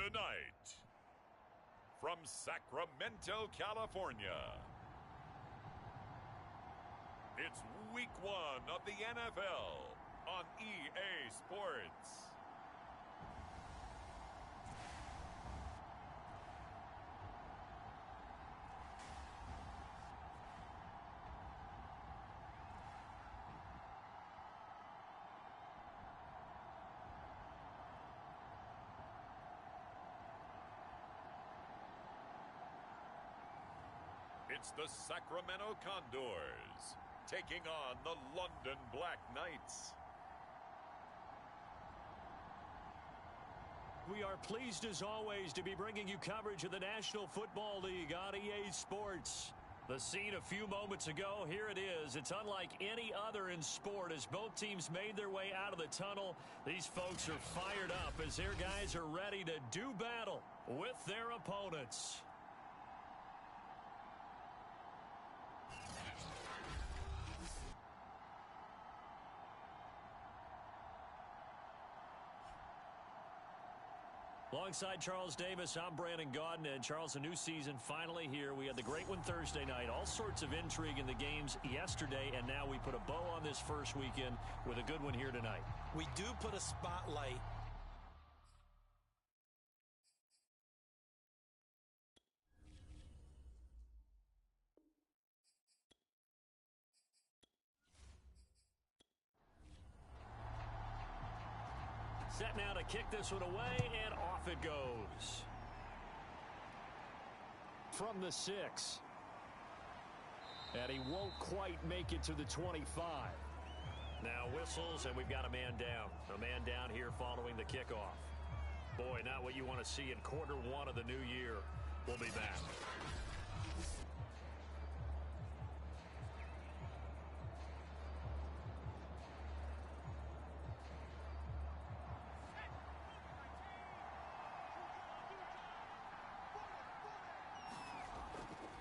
Tonight, from Sacramento, California, it's Week 1 of the NFL on EA Sports. It's the Sacramento Condors taking on the London Black Knights. We are pleased as always to be bringing you coverage of the National Football League on EA Sports. The scene a few moments ago, here it is. It's unlike any other in sport as both teams made their way out of the tunnel. These folks are fired up as their guys are ready to do battle with their opponents. Alongside Charles Davis, I'm Brandon Gaudin. And Charles, a new season finally here. We had the great one Thursday night. All sorts of intrigue in the games yesterday, and now we put a bow on this first weekend with a good one here tonight. We do put a spotlight Set now to kick this one away, and off it goes. From the 6. And he won't quite make it to the 25. Now whistles, and we've got a man down. A man down here following the kickoff. Boy, not what you want to see in quarter one of the new year. We'll be back.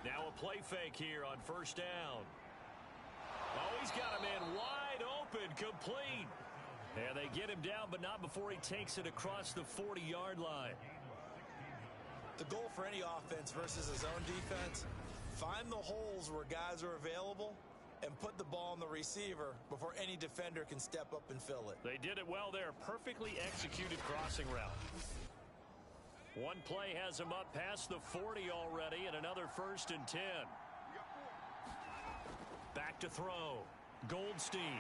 Now a play fake here on first down. Oh, he's got a man wide open, complete. And they get him down, but not before he takes it across the 40-yard line. The goal for any offense versus his own defense, find the holes where guys are available and put the ball on the receiver before any defender can step up and fill it. They did it well there. Perfectly executed crossing route. One play has him up past the 40 already, and another 1st and 10. Back to throw. Goldstein.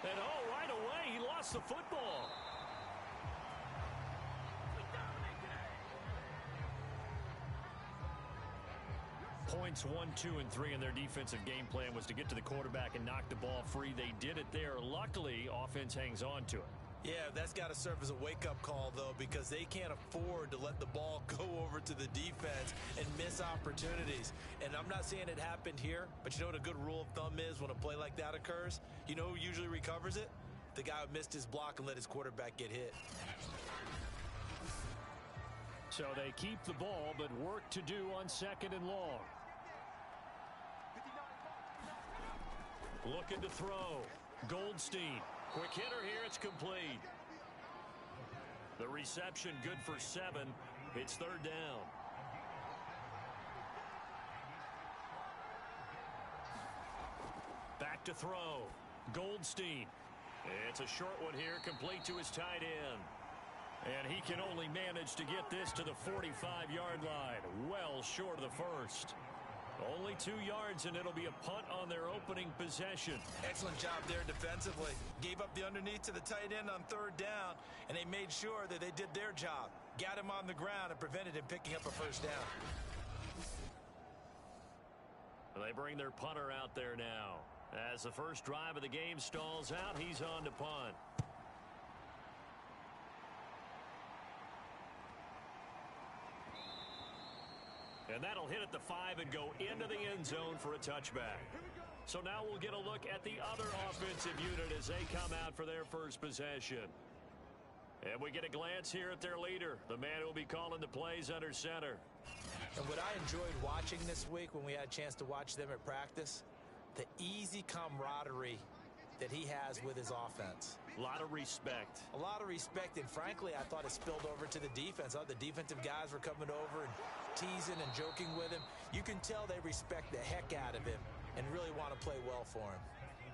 And oh, right away, he lost the football. Points 1, 2, and 3 in their defensive game plan was to get to the quarterback and knock the ball free. They did it there. Luckily, offense hangs on to it. Yeah, that's got to serve as a wake-up call, though, because they can't afford to let the ball go over to the defense and miss opportunities. And I'm not saying it happened here, but you know what a good rule of thumb is when a play like that occurs? You know who usually recovers it? The guy who missed his block and let his quarterback get hit. So they keep the ball, but work to do on 2nd and long. Looking to throw. Goldstein. Quick hitter here. It's complete. The reception good for 7. It's 3rd down. Back to throw. Goldstein. It's a short one here, complete to his tight end. And he can only manage to get this to the 45-yard line. Well short of the first. Only 2 yards, and it'll be a punt on their opening possession. Excellent job there defensively. Gave up the underneath to the tight end on 3rd down, and they made sure that they did their job. Got him on the ground and prevented him picking up a 1st down. They bring their punter out there now. As the first drive of the game stalls out, he's on to punt. And that'll hit at the 5 and go into the end zone for a touchback. So now we'll get a look at the other offensive unit as they come out for their first possession. And we get a glance here at their leader, the man who will be calling the plays under center. And what I enjoyed watching this week when we had a chance to watch them at practice, the easy camaraderie that he has with his offense. A lot of respect. A lot of respect, and frankly, I thought it spilled over to the defense. The defensive guys were coming over and teasing and joking with him. You can tell they respect the heck out of him and really want to play well for him.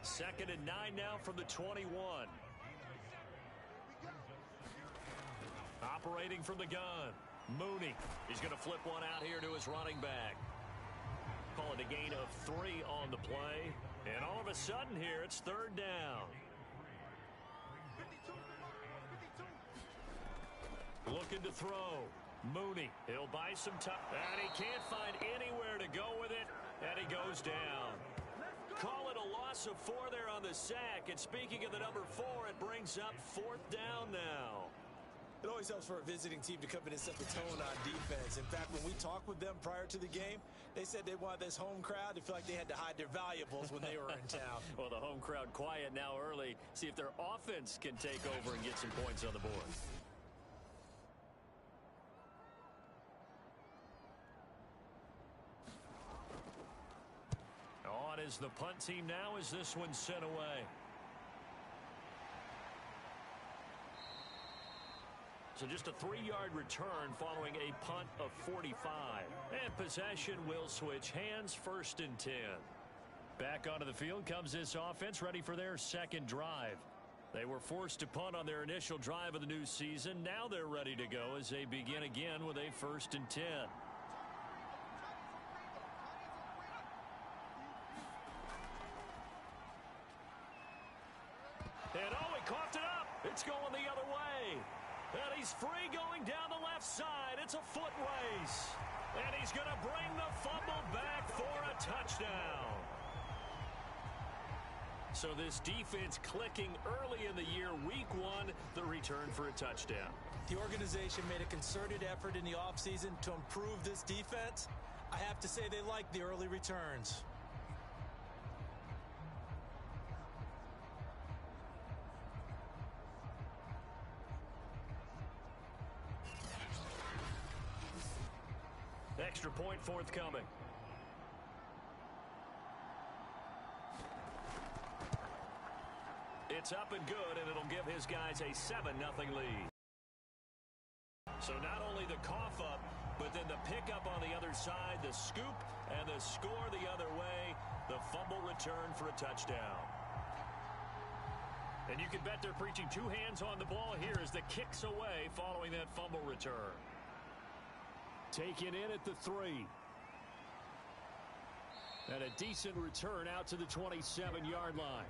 2nd and 9 now from the 21. Operating from the gun, Mooney. He's going to flip one out here to his running back. Call it a gain of 3 on the play. And all of a sudden here, it's 3rd down. Looking to throw. Mooney. He'll buy some time. And he can't find anywhere to go with it. And he goes down. Call it a loss of 4 there on the sack. And speaking of the number 4, it brings up 4th down now. It always helps for a visiting team to come in and set the tone on defense. In fact, when we talked with them prior to the game, they said they wanted this home crowd to feel like they had to hide their valuables when they were in town. Well, the home crowd quiet now early. See if their offense can take over and get some points on the board. On is the punt team now as this one's sent away. So just a 3-yard return following a punt of 45. And possession will switch hands, 1st and 10. Back onto the field comes this offense, ready for their 2nd drive. They were forced to punt on their initial drive of the new season. Now they're ready to go as they begin again with a 1st and 10. And he coughed it up. It's going the other way. And he's free going down the left side. It's a foot race. And he's going to bring the fumble back for a touchdown. So this defense clicking early in the year. Week 1, the return for a touchdown. The organization made a concerted effort in the offseason to improve this defense. I have to say they like the early returns. Extra point forthcoming. It's up and good, and it'll give his guys a 7-0 lead. So not only the cough up, but then the pickup on the other side, the scoop, and the score the other way, the fumble return for a touchdown. And you can bet they're preaching 2 hands on the ball here as the kick's away following that fumble return. Taken in at the 3. And a decent return out to the 27-yard line.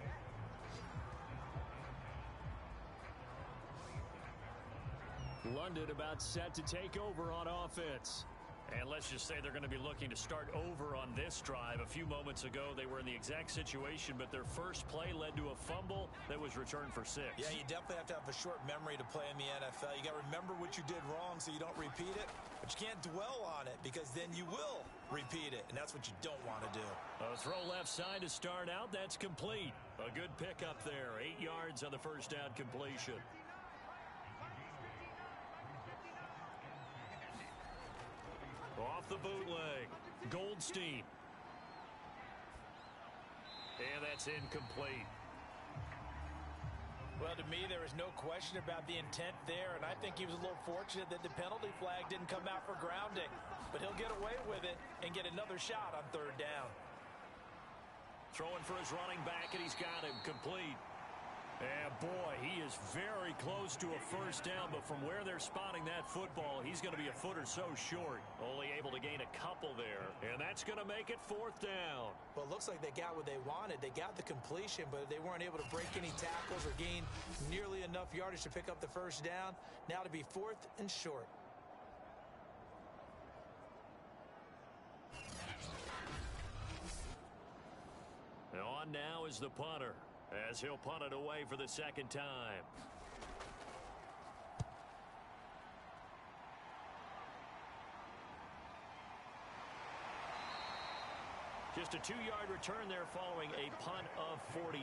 London about set to take over on offense. And let's just say they're going to be looking to start over on this drive. A few moments ago, they were in the exact situation, but their first play led to a fumble that was returned for 6. Yeah, you definitely have to have a short memory to play in the NFL. You got to remember what you did wrong so you don't repeat it, but you can't dwell on it because then you will repeat it, and that's what you don't want to do. A throw left side to start out. That's complete. A good pickup there. 8 yards on the first down completion. Off the bootleg, Goldstein. And that's incomplete. Well, to me, there is no question about the intent there, and I think he was a little fortunate that the penalty flag didn't come out for grounding. But he'll get away with it and get another shot on 3rd down. Throwing for his running back, and he's got him complete. And boy, he is very close to a first down, but from where they're spotting that football, he's going to be a foot or so short. Only able to gain a couple there, and that's going to make it 4th down. Well, it looks like they got what they wanted. They got the completion, but they weren't able to break any tackles or gain nearly enough yardage to pick up the first down. Now to be 4th and short. And on now is the punter, as he'll punt it away for the 2nd time. Just a 2-yard return there following a punt of 48.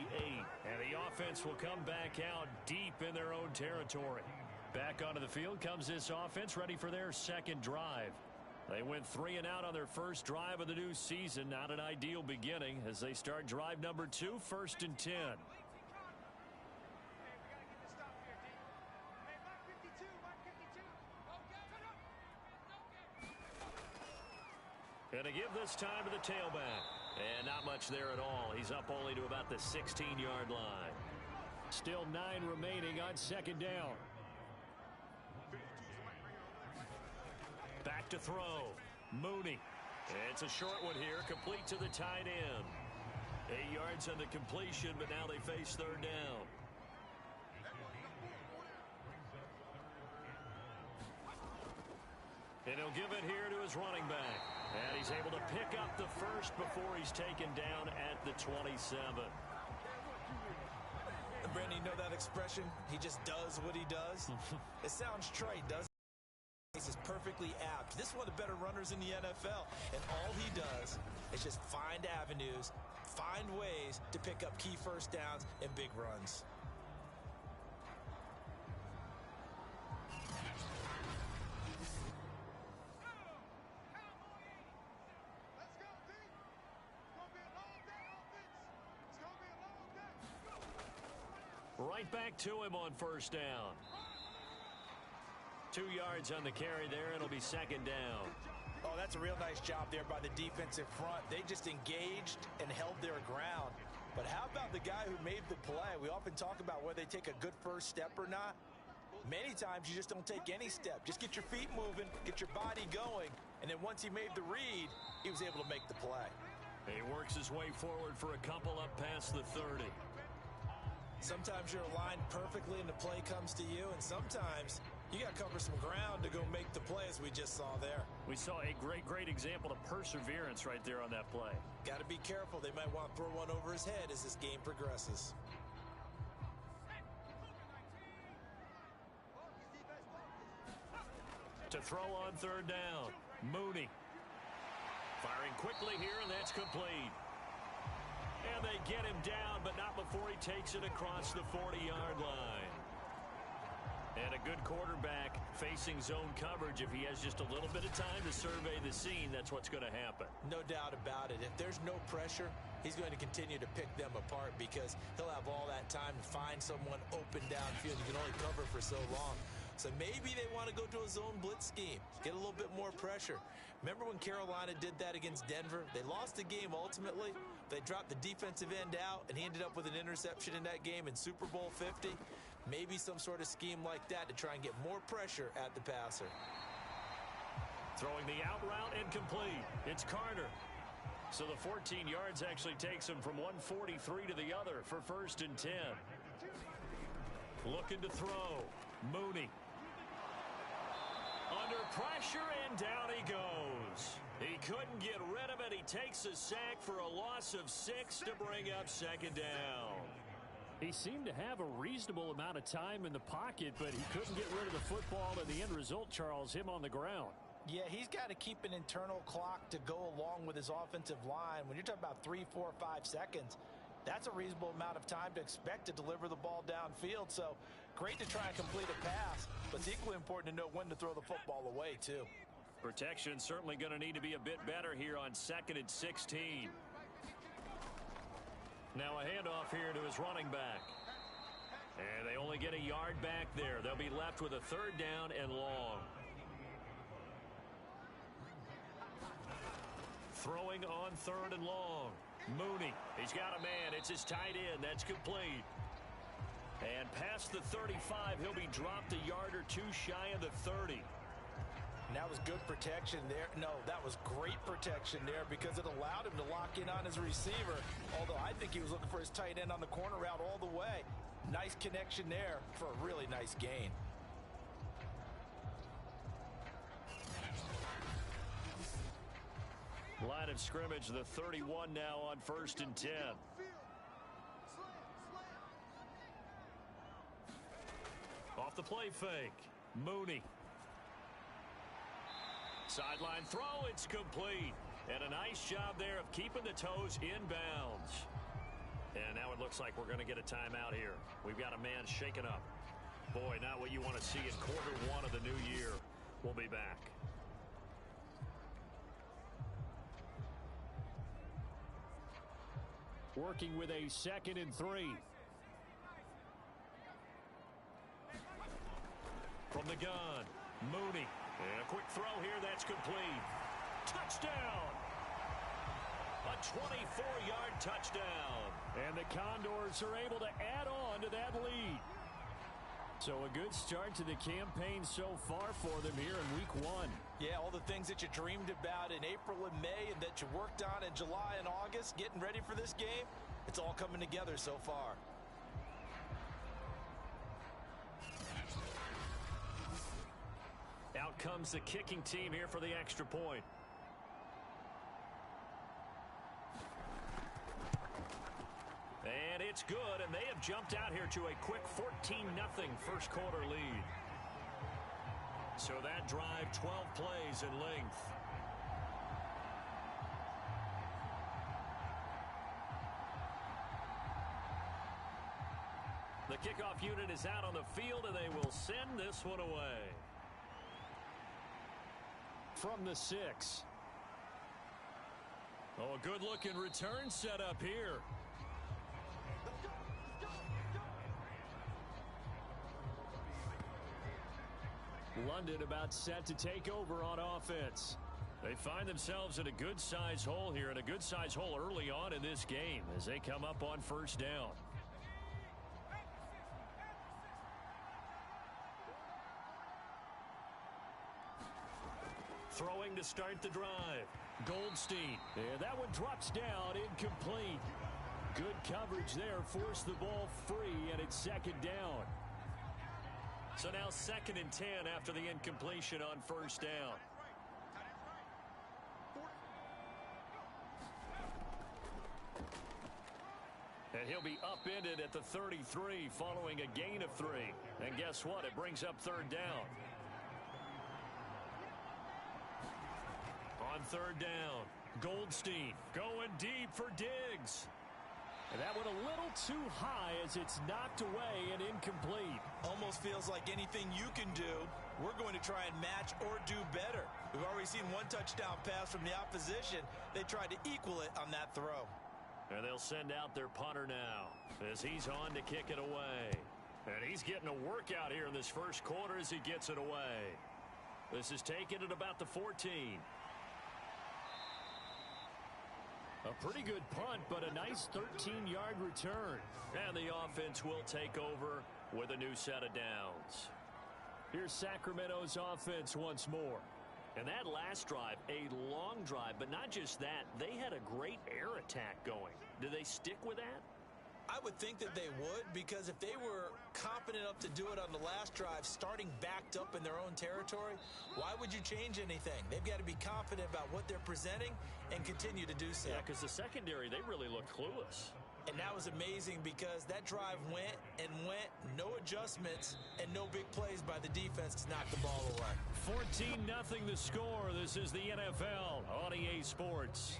And the offense will come back out deep in their own territory. Back onto the field comes this offense, ready for their 2nd drive. They went 3 and out on their first drive of the new season. Not an ideal beginning as they start drive number 2, 1st and 10. Going to give this time to the tailback. And not much there at all. He's up only to about the 16-yard line. Still 9 remaining on second down. Back to throw. Mooney. It's a short one here, complete to the tight end. 8 yards on the completion, but now they face third down. And he'll give it here to his running back. And he's able to pick up the first before he's taken down at the 27. Brandon, you know that expression? He just does what he does. It sounds trite, doesn't it? This is perfectly apt. This is one of the better runners in the NFL. And all he does is just find avenues, find ways to pick up key first downs and big runs. Right back to him on first down. 2 yards on the carry there. It'll be second down. Oh, that's a real nice job there by the defensive front. They just engaged and held their ground. But how about the guy who made the play? We often talk about whether they take a good first step or not. Many times you just don't take any step. Just get your feet moving, get your body going, and then once he made the read, he was able to make the play. He works his way forward for a couple up past the 30. Sometimes you're aligned perfectly and the play comes to you, and sometimes you got to cover some ground to go make the play, as we just saw there. We saw a great example of perseverance right there on that play. Got to be careful. They might want to throw one over his head as this game progresses. To throw on third down, Mooney. Firing quickly here, and that's complete. And they get him down, but not before he takes it across the 40-yard line. And a good quarterback facing zone coverage. If he has just a little bit of time to survey the scene, that's what's going to happen. No doubt about it. If there's no pressure, he's going to continue to pick them apart because he'll have all that time to find someone open downfield. You can only cover for so long. So maybe they want to go to a zone blitz scheme, get a little bit more pressure. Remember when Carolina did that against Denver? They lost the game ultimately. They dropped the defensive end out, and he ended up with an interception in that game in Super Bowl 50. Maybe some sort of scheme like that to try and get more pressure at the passer. Throwing the out route incomplete. It's Carter. So the 14 yards actually takes him from 143 to the other for 1st and 10. Looking to throw. Mooney. Under pressure, and down he goes. He couldn't get rid of it. He takes a sack for a loss of 6 to bring up second down. He seemed to have a reasonable amount of time in the pocket, but he couldn't get rid of the football, and the end result, Charles, him on the ground. Yeah, he's got to keep an internal clock to go along with his offensive line. When you're talking about 3, 4, 5 seconds, that's a reasonable amount of time to expect to deliver the ball downfield. So great to try and complete a pass, but it's equally important to know when to throw the football away, too. Protection certainly going to need to be a bit better here on 2nd and 16. Now a handoff here to his running back. And they only get a yard back there. They'll be left with a 3rd down and long. Throwing on 3rd and long. Mooney. He's got a man. It's his tight end. That's complete. And past the 35, he'll be dropped a yard or 2 shy of the 30. And that was good protection there. No, that was great protection there because it allowed him to lock in on his receiver. Although I think he was looking for his tight end on the corner route all the way. Nice connection there for a really nice gain. Line of scrimmage, the 31 now on 1st and 10. Off the play fake. Mooney. Sideline throw, it's complete. And a nice job there of keeping the toes inbounds. And now it looks like we're going to get a timeout here. We've got a man shaken up. Boy, not what you want to see in Q1 of the new year. We'll be back. Working with a 2nd and 3. From the gun, Mooney. And a quick throw here, that's complete. Touchdown! A 24-yard touchdown. And the Condors are able to add on to that lead. So a good start to the campaign so far for them here in week 1. Yeah, all the things that you dreamed about in April and May and that you worked on in July and August, getting ready for this game, it's all coming together so far. Out comes the kicking team here for the extra point. And it's good, and they have jumped out here to a quick 14-0 first quarter lead. So that drive, 12 plays in length. The kickoff unit is out on the field, and they will send this one away. From the 6. Oh, a good-looking return set up here. London about set to take over on offense. They find themselves in a good-sized hole here, and a good-sized hole early on in this game as they come up on first down. Throwing to start the drive. Goldstein. Yeah, that one drops down, incomplete. Good coverage there, forced the ball free, and it's second down. So now 2nd and 10 after the incompletion on first down. And he'll be upended at the 33 following a gain of 3. And guess what? It brings up 3rd down. On 3rd down, Goldstein going deep for Diggs. And that went a little too high as it's knocked away and incomplete. Almost feels like anything you can do, we're going to try and match or do better. We've already seen one touchdown pass from the opposition. They tried to equal it on that throw. And they'll send out their punter now as he's on to kick it away. And he's getting a workout here in this first quarter as he gets it away. This is taken at about the 14. A pretty good punt, but a nice 13-yard return. And the offense will take over with a new set of downs. Here's Sacramento's offense once more. And that last drive, a long drive, but not just that. They had a great air attack going. Do they stick with that? I would think that they would, because if they were confident enough to do it on the last drive, starting backed up in their own territory, why would you change anything? They've got to be confident about what they're presenting and continue to do so. Yeah, because the secondary, they really looked clueless. And that was amazing because that drive went and went, no adjustments, and no big plays by the defense to knock the ball away. 14-0 the score. This is the NFL on EA Sports.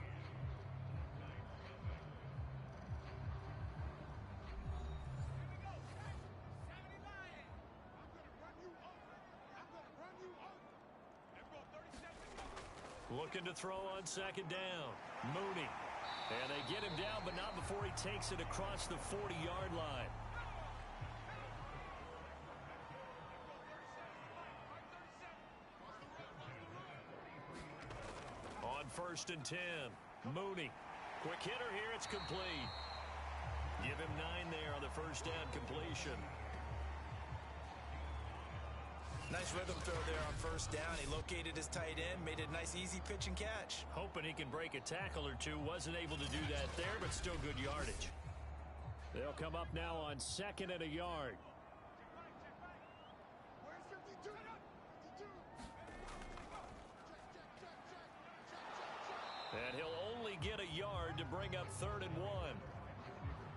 Looking to throw on 2nd down. Mooney. And they get him down, but not before he takes it across the 40-yard line. On 1st and 10. Mooney. Quick hitter here. It's complete. Give him 9 there on the first down completion. Nice rhythm throw there on first down. He located his tight end, made it a nice easy pitch and catch. Hoping he can break a tackle or two. Wasn't able to do that there, but still good yardage. They'll come up now on 2nd and a yard. And he'll only get a yard to bring up 3rd and 1.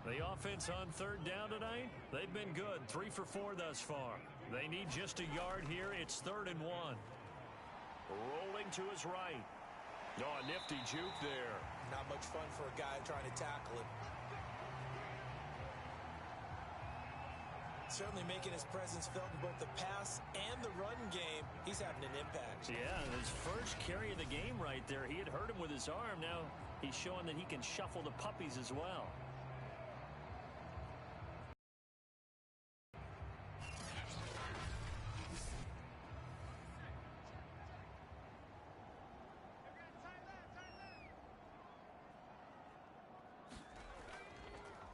The offense on 3rd down tonight, they've been good. 3 for 4 thus far. They need just a yard here. It's 3rd and 1. Rolling to his right. Oh, a nifty juke there. Not much fun for a guy trying to tackle him. Certainly making his presence felt in both the pass and the run game. He's having an impact. Yeah, his first carry of the game right there. He had hurt him with his arm. Now he's showing that he can shuffle the puppies as well.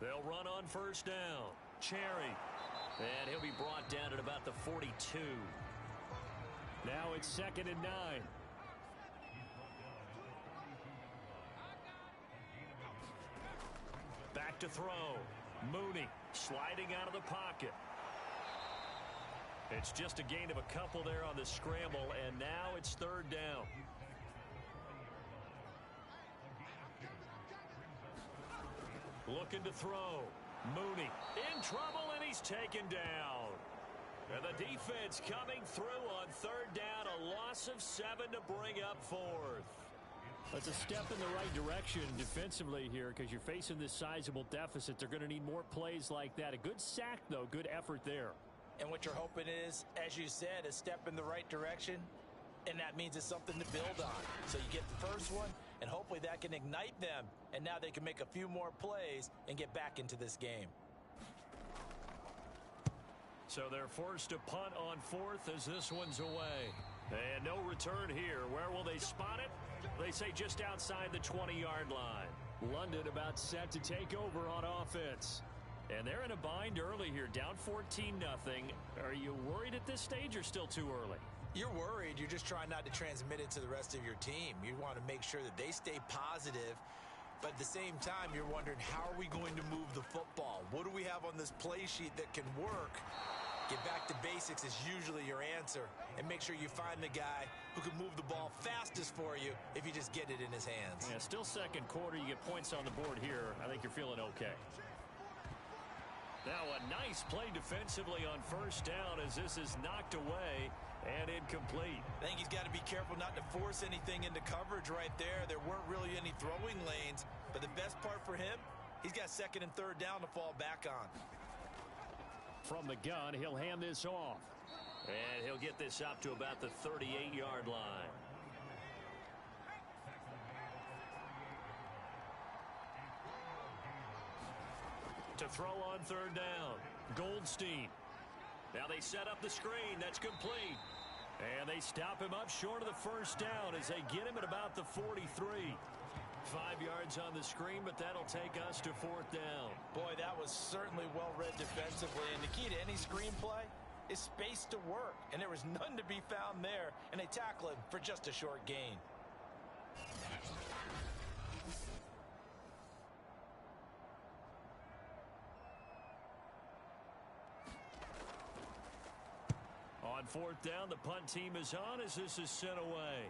They'll run on first down. Cherry. And he'll be brought down at about the 42. Now it's 2nd and 9. Back to throw. Mooney sliding out of the pocket. It's just a gain of a couple there on the scramble, and now it's 3rd down. Looking to throw. Mooney in trouble, and he's taken down. And the defense coming through on 3rd down. A loss of 7 to bring up 4th. That's a step in the right direction defensively here because you're facing this sizable deficit. They're going to need more plays like that. A good sack, though. Good effort there. And what you're hoping is, as you said, a step in the right direction, and that means it's something to build on. So you get the first one, and hopefully that can ignite them, and now they can make a few more plays and get back into this game. So they're forced to punt on 4th as this one's away. And no return here. Where will they spot it? They say just outside the 20-yard line. London about set to take over on offense. And they're in a bind early here, down 14-0. Are you worried at this stage or still too early? You're worried. You're just trying not to transmit it to the rest of your team. You want to make sure that they stay positive. But at the same time, you're wondering, how are we going to move the football? What do we have on this play sheet that can work? Get back to basics is usually your answer. And make sure you find the guy who can move the ball fastest for you if you just get it in his hands. Yeah, still 2nd quarter. You get points on the board here. I think you're feeling okay. Now a nice play defensively on 1st down as this is knocked away and incomplete. I think he's got to be careful not to force anything into coverage right there. There weren't really any throwing lanes, but the best part for him, he's got 2nd and 3rd down to fall back on. From the gun, he'll hand this off. And he'll get this up to about the 38-yard line. To throw on 3rd down. Goldstein. Now they set up the screen. That's complete. And they stop him up short of the 1st down as they get him at about the 43. 5 yards on the screen, but that'll take us to 4th down. Boy, that was certainly well read defensively. And the key to any screenplay is space to work. And there was none to be found there. And they tackle him for just a short gain. On 4th down, the punt team is on as this is sent away.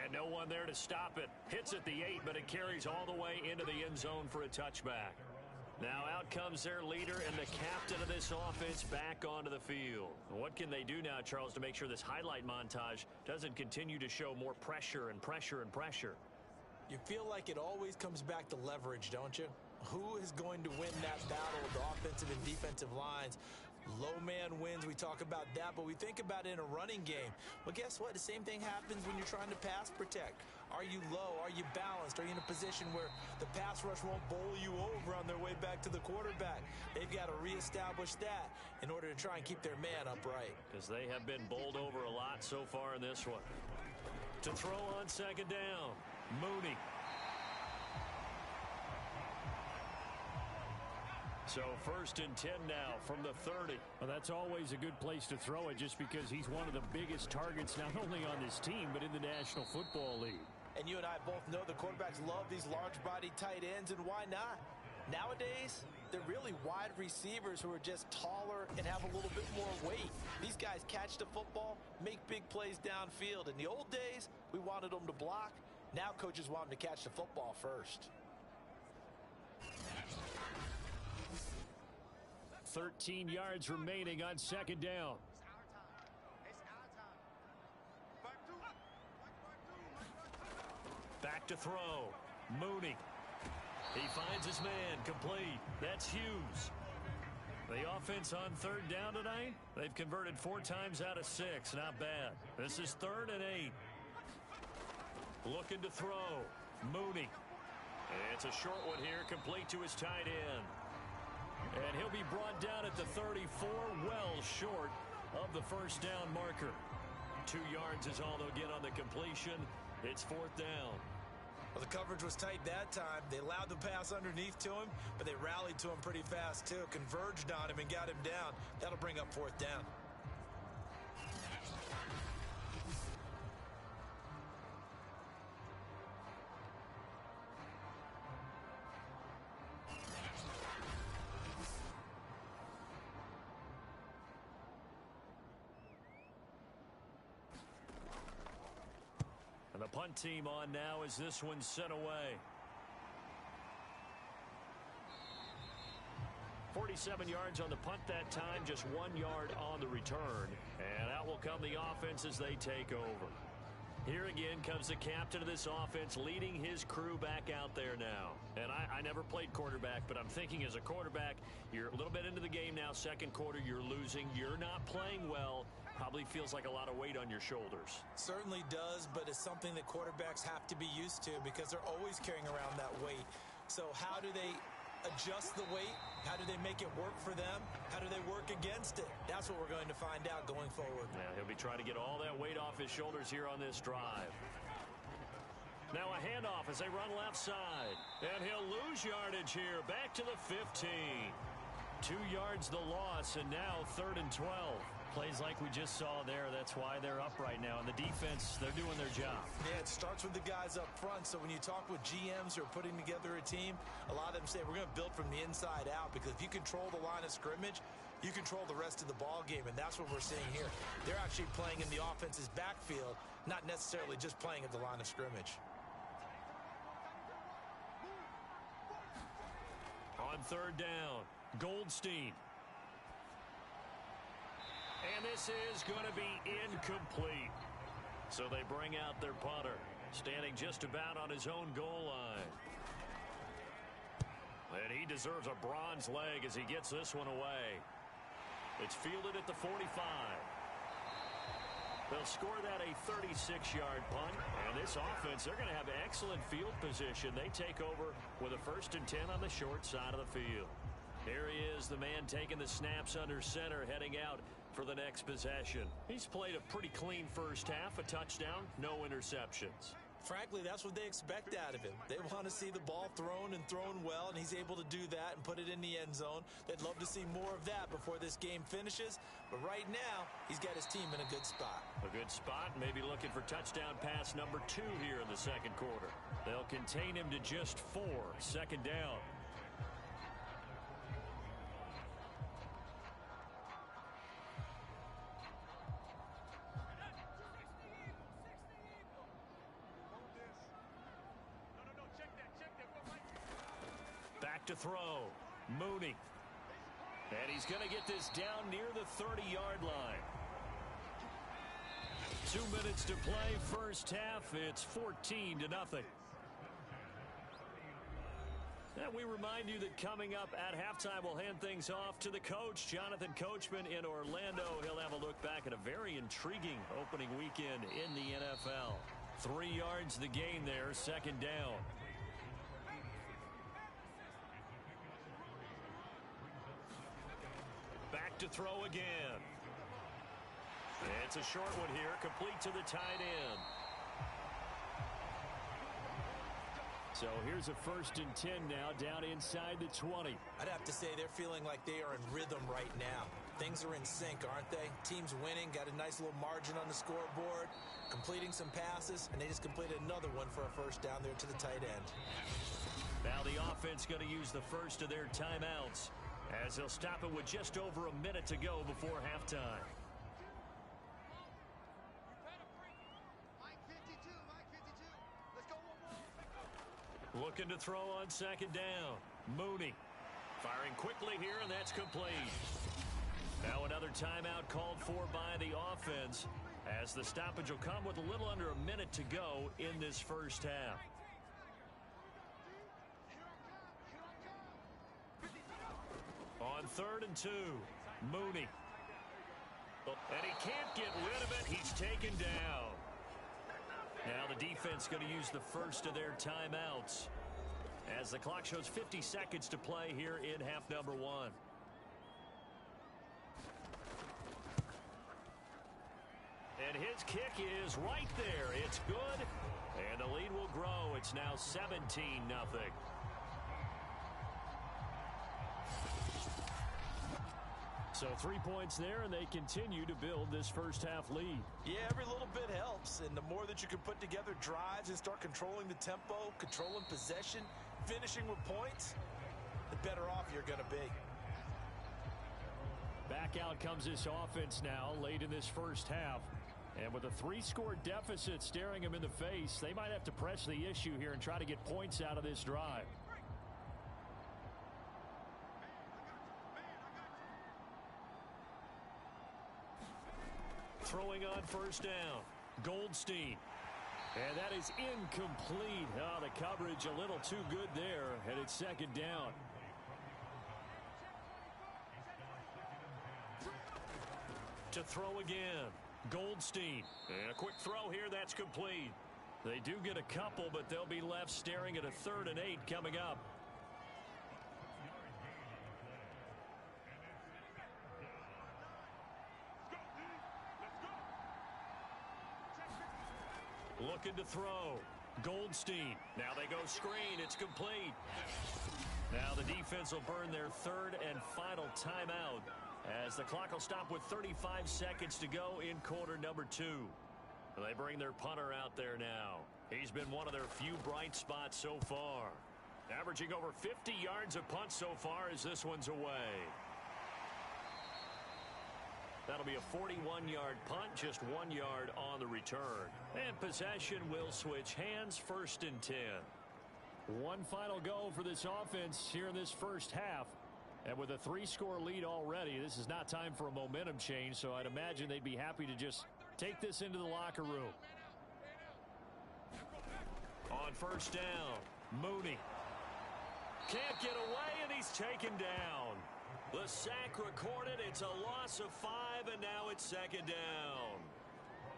And no one there to stop it. Hits at the 8, but it carries all the way into the end zone for a touchback. Now out comes their leader and the captain of this offense back onto the field. What can they do now, Charles, to make sure this highlight montage doesn't continue to show more pressure and pressure and pressure? You feel like it always comes back to leverage, don't you? Who is going to win that battle with the offensive and defensive lines? Low man wins. We talk about that, but we think about it in a running game. Well, guess what? The same thing happens when you're trying to pass protect. Are you low? Are you balanced? Are you in a position where the pass rush won't bowl you over on their way back to the quarterback? They've got to reestablish that in order to try and keep their man upright. Because they have been bowled over a lot so far in this one. To throw on 2nd down, Mooney. So 1st and 10 now from the 30. Well, that's always a good place to throw it just because he's one of the biggest targets not only on this team but in the National Football League. And you and I both know the quarterbacks love these large-body tight ends, and why not? Nowadays, they're really wide receivers who are just taller and have a little bit more weight. These guys catch the football, make big plays downfield. In the old days, we wanted them to block. Now coaches want them to catch the football first. 13 yards remaining on 2nd down. Back to throw. Mooney. He finds his man. Complete. That's Hughes. The offense on 3rd down tonight, they've converted 4 times out of 6. Not bad. This is 3rd and 8. Looking to throw. Mooney. It's a short one here, complete to his tight end. And he'll be brought down at the 34, well short of the 1st down marker. 2 yards is all they'll get on the completion. It's 4th down. Well, the coverage was tight that time. They allowed the pass underneath to him, but they rallied to him pretty fast, too. Converged on him and got him down. That'll bring up fourth down. And the punt team on now as this one's sent away. 47 yards on the punt that time, just 1 yard on the return. And out will come the offense as they take over. Here again comes the captain of this offense leading his crew back out there now. And I never played quarterback, but I'm thinking as a quarterback, you're a little bit into the game now. Second quarter, you're losing. You're not playing well. Probably feels like a lot of weight on your shoulders. Certainly does, but it's something that quarterbacks have to be used to because they're always carrying around that weight. So how do they adjust the weight? How do they make it work for them? How do they work against it? That's what we're going to find out going forward. Yeah, he'll be trying to get all that weight off his shoulders here on this drive. Now a handoff as they run left side. And he'll lose yardage here. Back to the 15. 2 yards the loss, and now 3rd and 12. Plays like we just saw there. That's why they're up right now. And the defense, they're doing their job. Yeah, it starts with the guys up front. So when you talk with GMs who are putting together a team, a lot of them say we're going to build from the inside out, because if you control the line of scrimmage, you control the rest of the ball game, and that's what we're seeing here. They're actually playing in the offense's backfield, not necessarily just playing at the line of scrimmage. On 3rd down, Goldstein. And this is going to be incomplete. So they bring out their punter, standing just about on his own goal line. And he deserves a bronze leg as he gets this one away. It's fielded at the 45. They'll score that a 36-yard punt. And this offense, they're going to have excellent field position. They take over with a 1st and 10 on the short side of the field. Here he is, the man taking the snaps under center, heading out for the next possession. He's played a pretty clean first half, a touchdown, no interceptions. Frankly, that's what they expect out of him. They want to see the ball thrown and thrown well, and he's able to do that and put it in the end zone. They'd love to see more of that before this game finishes, but right now, he's got his team in a good spot. A good spot, maybe looking for touchdown pass number 2 here in the second quarter. They'll contain him to just 4, 2nd down. To throw, Mooney. And he's going to get this down near the 30-yard line. 2 minutes to play, first half. It's 14-0. And we remind you that coming up at halftime, we'll hand things off to the coach, Jonathan Coachman in Orlando. He'll have a look back at a very intriguing opening weekend in the NFL. 3 yards the gain there, 2nd down. To throw again. It's a short one here, complete to the tight end. So here's a 1st and 10 now, down inside the 20. I'd have to say they're feeling like they are in rhythm right now. Things are in sync, aren't they? Team's winning, got a nice little margin on the scoreboard, completing some passes, and they just completed another one for a 1st down there to the tight end. Now the offense going to use the first of their timeouts, as they'll stop it with just over a minute to go before halftime. Looking to throw on 2nd down. Mooney firing quickly here, and that's complete. Now another timeout called for by the offense, as the stoppage will come with a little under a minute to go in this first half. On 3rd and 2, Mooney. And he can't get rid of it. He's taken down. Now the defense going to use the first of their timeouts, as the clock shows 50 seconds to play here in half number 1. And his kick is right there. It's good. And the lead will grow. It's now 17-0. So 3 points there, and they continue to build this first-half lead. Yeah, every little bit helps, and the more that you can put together drives and start controlling the tempo, controlling possession, finishing with points, the better off you're going to be. Back out comes this offense now late in this first half. And with a 3-score deficit staring them in the face, they might have to press the issue here and try to get points out of this drive. Throwing on first down, Goldstein. And that is incomplete. Oh, the coverage a little too good there, and it's second down. To throw again, Goldstein. And a quick throw here, that's complete. They do get a couple, but they'll be left staring at a 3rd and 8 coming up. Looking to throw. Goldstein. Now they go screen. It's complete. Now the defense will burn their 3rd and final timeout as the clock will stop with 35 seconds to go in quarter number 2. They bring their punter out there now. He's been one of their few bright spots so far. Averaging over 50 yards a punt so far as this one's away. That'll be a 41-yard punt, just 1 yard on the return. And possession will switch hands, 1st and 10. One final go for this offense here in this first half. And with a 3-score lead already, this is not time for a momentum change, so I'd imagine they'd be happy to just take this into the locker room. On first down, Mooney. Can't get away, and he's taken down. The sack recorded. It's a loss of 5, and now it's second down.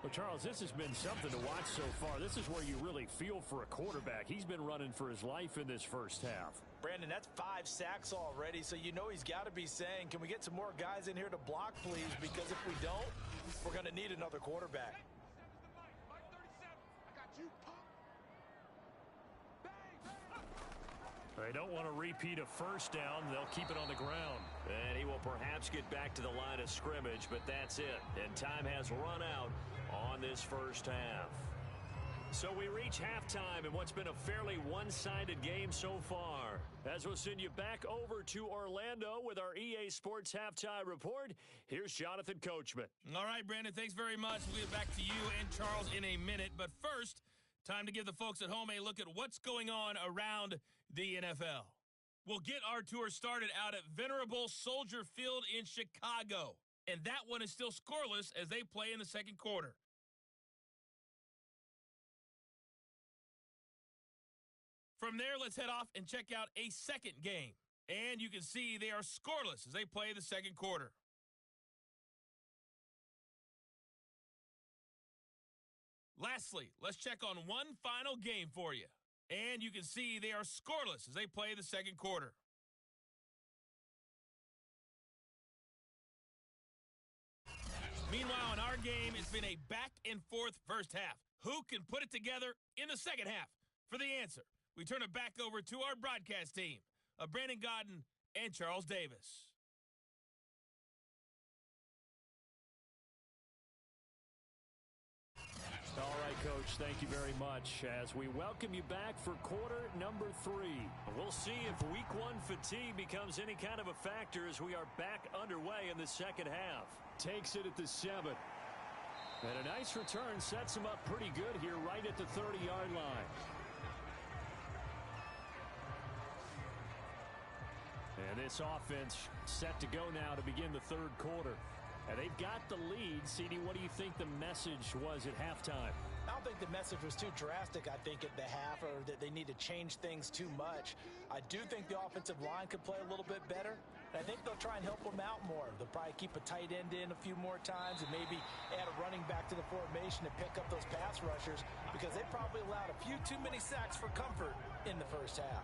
Well, Charles, this has been something to watch so far. This is where you really feel for a quarterback. He's been running for his life in this first half. Brandon, that's 5 sacks already, so you know he's got to be saying, can we get some more guys in here to block, please? Because if we don't, we're going to need another quarterback. They don't want to repeat a first down. They'll keep it on the ground. And he will perhaps get back to the line of scrimmage, but that's it. And time has run out on this first half. So we reach halftime in what's been a fairly one-sided game so far. As we'll send you back over to Orlando with our EA Sports Halftime Report, here's Jonathan Coachman. All right, Brandon, thanks very much. We'll get back to you and Charles in a minute. But first, time to give the folks at home a look at what's going on around the NFL. We'll get our tour started out at Venerable Soldier Field in Chicago. And that one is still scoreless as they play in the second quarter. From there, let's head off and check out a second game. And you can see they are scoreless as they play the second quarter. Lastly, let's check on one final game for you. And you can see they are scoreless as they play the second quarter. Meanwhile, in our game, it's been a back-and-forth first half. Who can put it together in the second half? For the answer, we turn it back over to our broadcast team of Brandon Godden and Charles Davis. All right, Coach, thank you very much as we welcome you back for quarter number 3. We'll see if week 1 fatigue becomes any kind of a factor as we are back underway in the second half. Takes it at the 7. And a nice return sets him up pretty good here right at the 30-yard line. And this offense set to go now to begin the third quarter. And they've got the lead. CD, what do you think the message was at halftime? I don't think the message was too drastic, I think, at the half, or that they need to change things too much. I do think the offensive line could play a little bit better. And I think they'll try and help them out more. They'll probably keep a tight end in a few more times and maybe add a running back to the formation to pick up those pass rushers because they probably allowed a few too many sacks for comfort in the first half.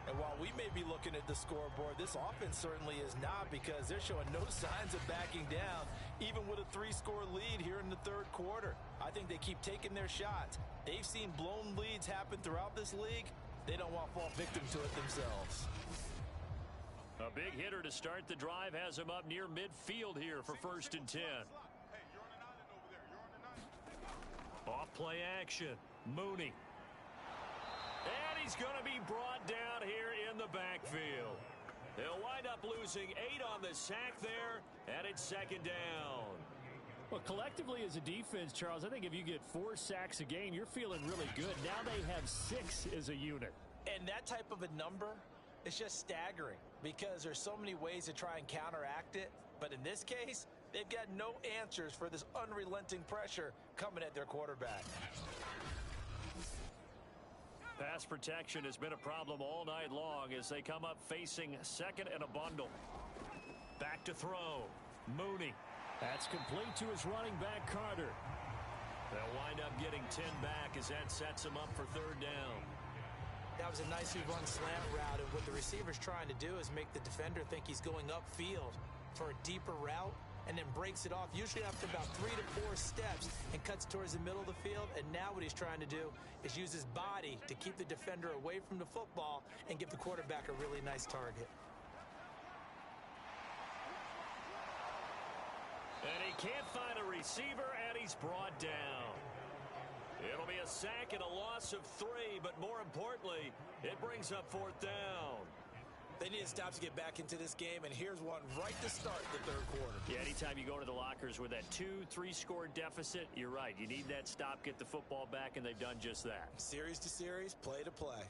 And while we may be looking at the scoreboard, this offense certainly is not, because they're showing no signs of backing down, even with a 3-score lead here in the third quarter. I think they keep taking their shots. They've seen blown leads happen throughout this league. They don't want to fall victim to it themselves. A big hitter to start the drive has him up near midfield here for 1st and 10. Off play action. Mooney. And he's going to be brought down here in the backfield. They'll wind up losing 8 on the sack there, and it's 2nd down. Well, collectively as a defense, Charles, I think if you get 4 sacks a game, you're feeling really good. Now they have 6 as a unit. And that type of a number is just staggering, because there's so many ways to try and counteract it. But in this case, they've got no answers for this unrelenting pressure coming at their quarterback. Pass protection has been a problem all night long as they come up facing 2nd and a bundle. Back to throw. Mooney. That's complete to his running back, Carter. They'll wind up getting 10 back as that sets them up for 3rd down. That was a nicely run slant route, and what the receiver's trying to do is make the defender think he's going upfield for a deeper route, and then breaks it off, usually after about 3 to 4 steps, and cuts towards the middle of the field. And now what he's trying to do is use his body to keep the defender away from the football and give the quarterback a really nice target. And he can't find a receiver, and he's brought down. It'll be a sack and a loss of 3, but more importantly, it brings up 4th down. They need to stop to get back into this game, and here's one right to start the third quarter. Yeah, anytime you go to the lockers with that 2-3-score deficit, you're right. You need that stop, get the football back, and they've done just that. Series to series, play to play.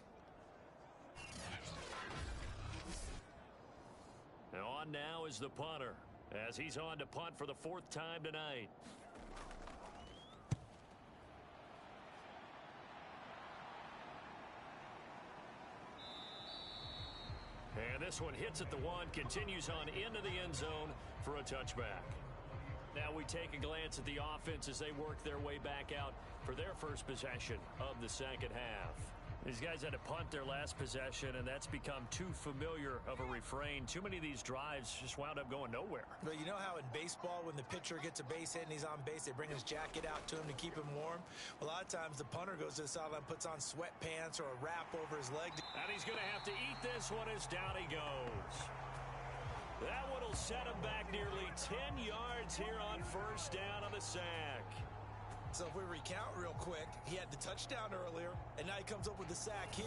And on now is the punter, as he's on to punt for the 4th time tonight. And this one hits at the 1, continues on into the end zone for a touchback. Now we take a glance at the offense as they work their way back out for their first possession of the second half. These guys had to punt their last possession, and that's become too familiar of a refrain. Too many of these drives just wound up going nowhere. But you know how in baseball, when the pitcher gets a base hit and he's on base, they bring his jacket out to him to keep him warm? Well, a lot of times the punter goes to the sideline, puts on sweatpants or a wrap over his leg. And he's going to have to eat this one as down he goes. That one will set him back nearly 10 yards here on 1st down on the sack. So if we recount real quick, he had the touchdown earlier, and now he comes up with the sack here.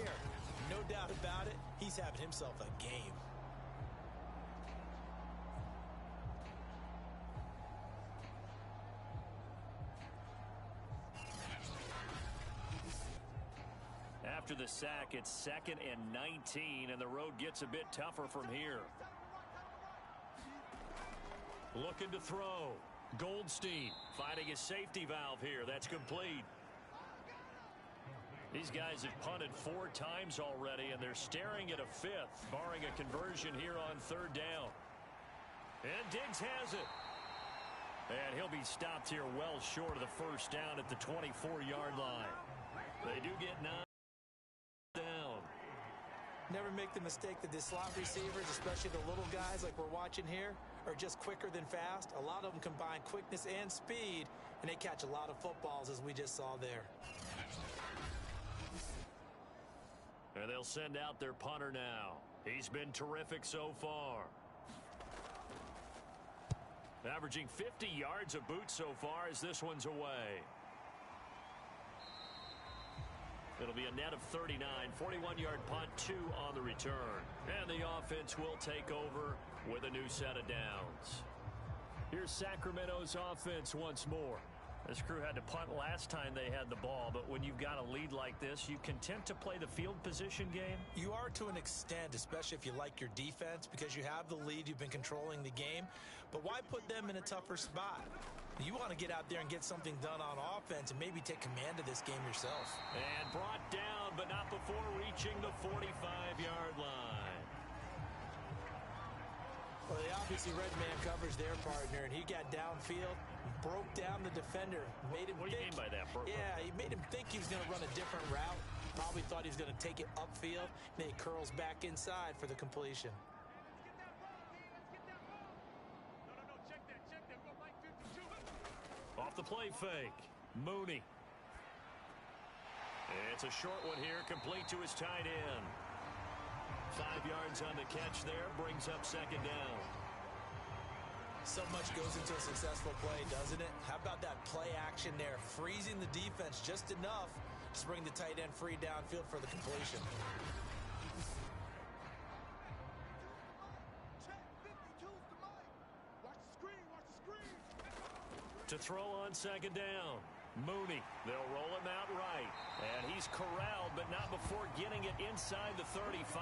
No doubt about it, he's having himself a game. After the sack, it's 2nd and 19, and the road gets a bit tougher from here. Looking to throw. Goldstein finding his safety valve here. That's complete. These guys have punted 4 times already, and they're staring at a 5th, barring a conversion here on 3rd down. And Diggs has it. And he'll be stopped here well short of the 1st down at the 24-yard line. They do get 9 down. Never make the mistake that the slot receivers, especially the little guys like we're watching here, are just quicker than fast. A lot of them combine quickness and speed, and they catch a lot of footballs, as we just saw there. And they'll send out their punter now. He's been terrific so far. Averaging 50 yards a boot so far as this one's away. It'll be a net of 39, 41-yard punt, 2 on the return. And the offense will take over with a new set of downs. Here's Sacramento's offense once more. This crew had to punt last time they had the ball, but when you've got a lead like this, you content to play the field position game? You are to an extent, especially if you like your defense, because you have the lead, you've been controlling the game. But why put them in a tougher spot? You want to get out there and get something done on offense and maybe take command of this game yourself. And brought down, but not before reaching the 45-yard line. Well, they obviously red man covers their partner, and he got downfield, broke down the defender, made him What do you mean by that? Yeah, he made him think he was going to run a different route. Probably thought he was going to take it upfield, and it curls back inside for the completion. Off the play fake. Mooney. It's a short one here, complete to his tight end. 5 yards on the catch there, brings up second down. So much goes into a successful play, doesn't it? How about that play action there, freezing the defense just enough to bring the tight end free downfield for the completion. To throw on second down. Mooney. They'll roll him out right. And he's corralled, but not before getting it inside the 35.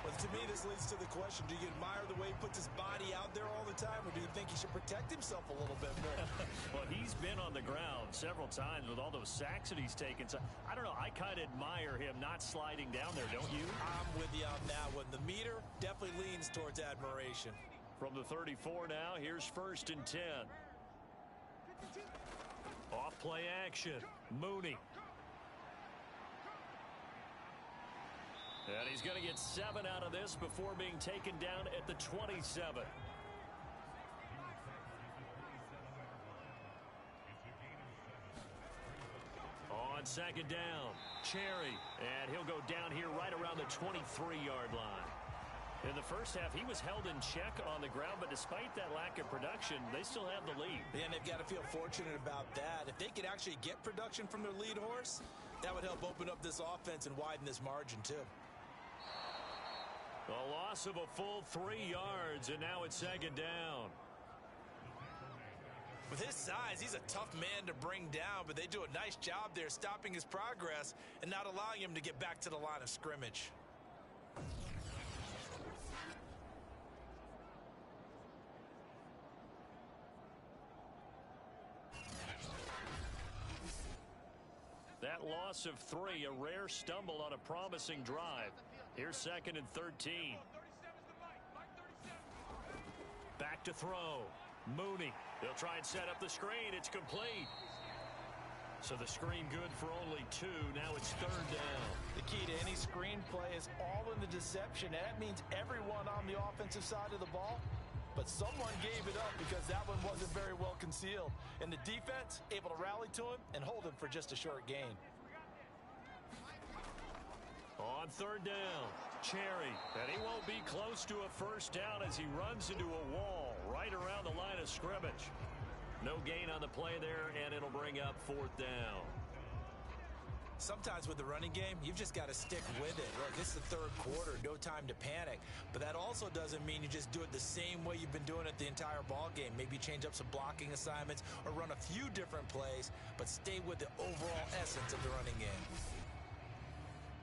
Well, to me, this leads to the question, do you admire the way he puts his body out there all the time, or do you think he should protect himself a little bit more? Well, he's been on the ground several times with all those sacks that he's taken. So, I don't know. I kind of admire him not sliding down there, don't you? I'm with you on that one. The meter definitely leans towards admiration. From the 34 now, here's 1st and 10. Off play action. Mooney. And he's going to get 7 out of this before being taken down at the 27. On second down, Cherry. And he'll go down here right around the 23-yard line. In the first half, he was held in check on the ground, but despite that lack of production, they still have the lead. And they've got to feel fortunate about that. If they could actually get production from their lead horse, that would help open up this offense and widen this margin, too. A loss of a full 3 yards, and now it's second down. With his size, he's a tough man to bring down, but they do a nice job there stopping his progress and not allowing him to get back to the line of scrimmage. That loss of 3, a rare stumble on a promising drive. Here's 2nd and 13. Back to throw. Mooney. They'll try and set up the screen. It's complete. So the screen good for only 2. Now it's 3rd down. The key to any screen play is all in the deception. And that means everyone on the offensive side of the ball. But someone gave it up because that one wasn't very well concealed. And the defense able to rally to him and hold him for just a short gain. On 3rd down, Cherry. And he won't be close to a 1st down as he runs into a wall right around the line of scrimmage. No gain on the play there, and it'll bring up 4th down. Sometimes with the running game, you've just got to stick with it. Look, this is the 3rd quarter, no time to panic. But that also doesn't mean you just do it the same way you've been doing it the entire ball game. Maybe change up some blocking assignments or run a few different plays, but stay with the overall essence of the running game.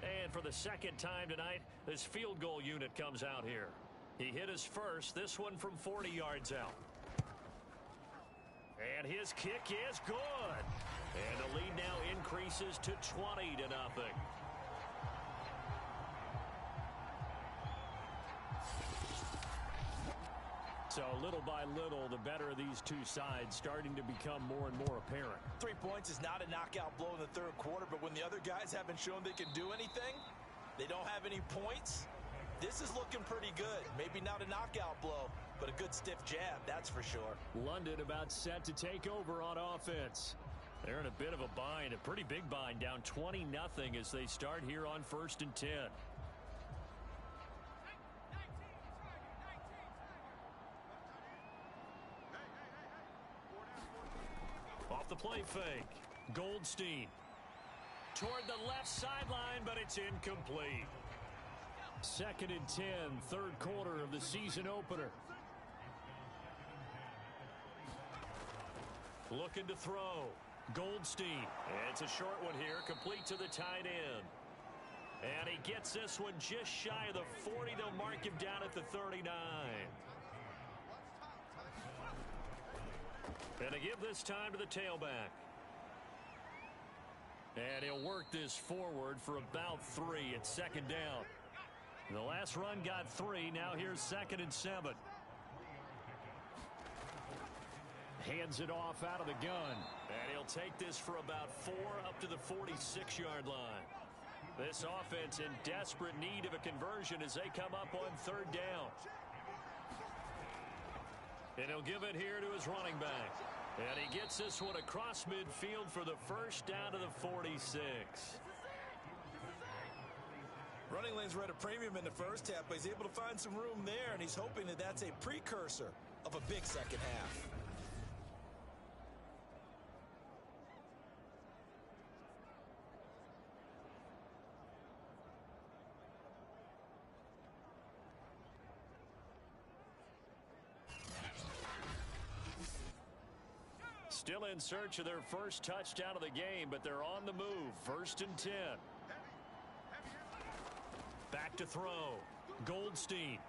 And for the 2nd time tonight, this field goal unit comes out here. He hit his first, this one from 40 yards out. And his kick is good. And the lead now increases to 20-0. So little by little, the better of these two sides starting to become more and more apparent. 3 points is not a knockout blow in the 3rd quarter, but when the other guys haven't shown they can do anything, they don't have any points, this is looking pretty good. Maybe not a knockout blow, but a good stiff jab, that's for sure. London about set to take over on offense. They're in a bit of a bind, a pretty big bind, down 20-0 as they start here on 1st and 10. Off the play fake. Goldstein. Toward the left sideline, but it's incomplete. 2nd and 10, 3rd quarter of the season opener. Looking to throw. Goldstein. It's a short one here, complete to the tight end. And he gets this one just shy of the 40. They'll mark him down at the 39. And they give this time to the tailback. And he'll work this forward for about 3 at 2nd down. The last run got 3. Now here's 2nd and 7. Hands it off out of the gun. And he'll take this for about 4 up to the 46-yard line. This offense in desperate need of a conversion as they come up on third down. And he'll give it here to his running back. And he gets this one across midfield for the first down to the 46. Running lanes were at a premium in the first half, but he's able to find some room there, and he's hoping that that's a precursor of a big second half. Still in search of their first touchdown of the game, but they're on the move. 1st and 10. Back to throw. Goldstein.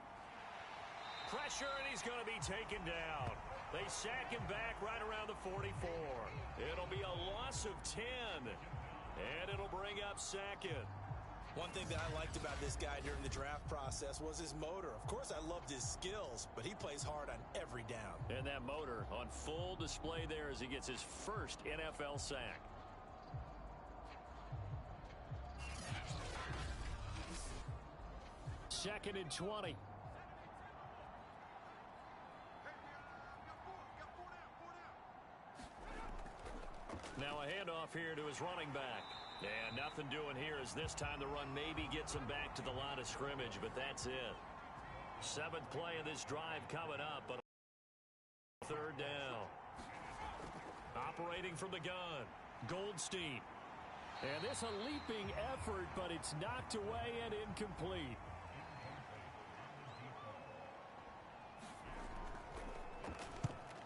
Pressure, and he's going to be taken down. They sack him back right around the 44. It'll be a loss of 10, and it'll bring up 2nd. One thing that I liked about this guy during the draft process was his motor. Of course, I loved his skills, but he plays hard on every down. And that motor on full display there as he gets his first NFL sack. Second and 20. Now a handoff here to his running back. And nothing doing here as this time the run maybe gets him back to the line of scrimmage, but that's it. 7th play of this drive coming up, but third down. Operating from the gun, Goldstein. And this a leaping effort, but it's knocked away and incomplete.